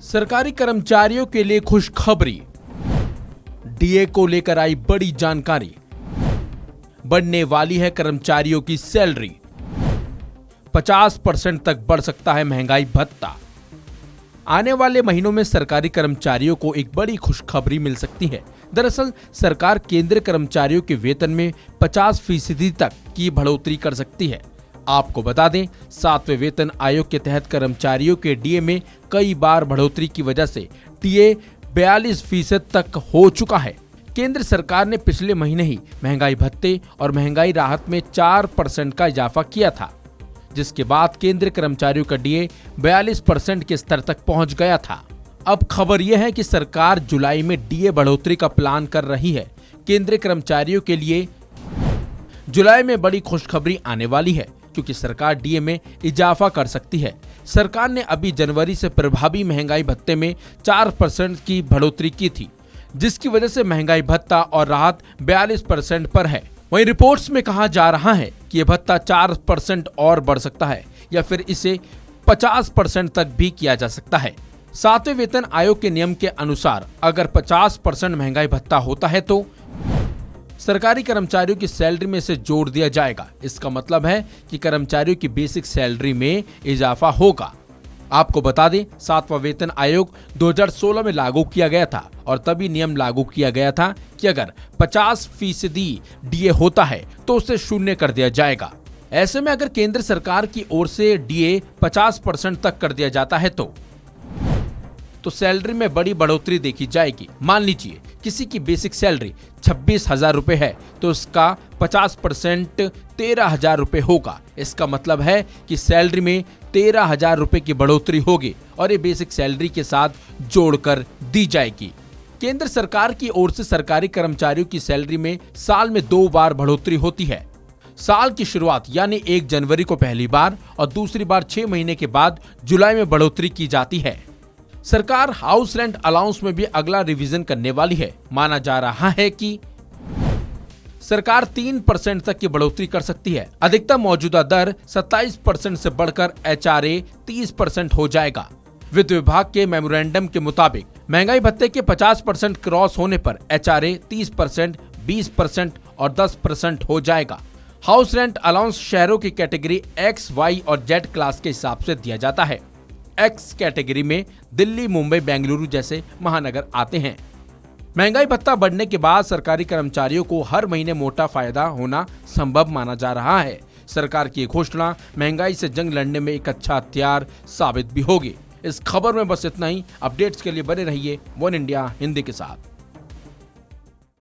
सरकारी कर्मचारियों के लिए खुशखबरी। डीए को लेकर आई बड़ी जानकारी। बढ़ने वाली है कर्मचारियों की सैलरी। 50% तक बढ़ सकता है महंगाई भत्ता। आने वाले महीनों में सरकारी कर्मचारियों को एक बड़ी खुशखबरी मिल सकती है। दरअसल सरकार केंद्रीय कर्मचारियों के वेतन में 50% तक की बढ़ोतरी कर सकती है। आपको बता दें, 7वें वेतन आयोग के तहत कर्मचारियों के डीए में कई बार बढ़ोतरी की वजह से डीए 42% तक हो चुका है। केंद्र सरकार ने पिछले महीने ही महंगाई भत्ते और महंगाई राहत में 4% का इजाफा किया था, जिसके बाद केंद्रीय कर्मचारियों का डीए 42% के स्तर तक पहुंच गया था। अब खबर यह है कि सरकार जुलाई में डीए बढ़ोतरी का प्लान कर रही है। केंद्रीय कर्मचारियों के लिए जुलाई में बड़ी खुशखबरी आने वाली है, क्योंकि सरकार डीए में इजाफा कर सकती है। सरकार ने अभी जनवरी से प्रभावी महंगाई भत्ते में 4% की बढ़ोतरी की थी, जिसकी वजह से महंगाई भत्ता और राहत 42% पर है। वहीं रिपोर्ट्स में कहा जा रहा है कि यह भत्ता 4% और बढ़ सकता है या फिर इसे 50% तक भी किया जा सकता है। 7वें वेतन आयोग के नियम के अनुसार अगर 50% महंगाई भत्ता होता है तो सरकारी कर्मचारियों की सैलरी में इसे जोड़ दिया जाएगा। इसका मतलब है कि कर्मचारियों की बेसिक सैलरी में इजाफा होगा। आपको बता दें, 7वां वेतन आयोग 2016 में लागू किया गया था और तभी नियम लागू किया गया था कि अगर 50% डीए होता है तो उसे शून्य कर दिया जाएगा। ऐसे में अगर केंद्र सरकार की ओर से डीए 50% तक कर दिया जाता है तो सैलरी में बड़ी बढ़ोतरी देखी जाएगी। मान लीजिए किसी की बेसिक सैलरी 26,000 रुपए है तो उसका 50% 13,000 रुपए होगा। इसका मतलब है कि सैलरी में 13,000 रुपए की बढ़ोतरी होगी और ये बेसिक सैलरी के साथ जोड़कर दी जाएगी। केंद्र सरकार की ओर से सरकारी कर्मचारियों की सैलरी में साल में 2 बार बढ़ोतरी होती है। साल की शुरुआत यानी 1 जनवरी को पहली बार और दूसरी बार 6 महीने के बाद जुलाई में बढ़ोतरी की जाती है। सरकार हाउस रेंट अलाउंस में भी अगला रिवीजन करने वाली है। माना जा रहा है कि सरकार 3% तक की बढ़ोतरी कर सकती है। अधिकतम मौजूदा दर 27% से बढ़कर एचआरए 30% हो जाएगा। वित्त विभाग के मेमोरेंडम के मुताबिक महंगाई भत्ते के 50% क्रॉस होने पर एचआरए 30%, 20% और 10% हो जाएगा। हाउस रेंट अलाउंस शहरों की कैटेगरी X, Y और Z क्लास के हिसाब से दिया जाता है। X कैटेगरी में दिल्ली, मुंबई, बेंगलुरु जैसे महानगर आते हैं। महंगाई भत्ता बढ़ने के बाद सरकारी कर्मचारियों को हर महीने मोटा फायदा होना संभव माना जा रहा है। सरकार की घोषणा महंगाई से जंग लड़ने में एक अच्छा हथियार साबित भी होगी। इस खबर में बस इतना ही। अपडेट्स के लिए बने रहिए वन इंडिया हिंदी के साथ।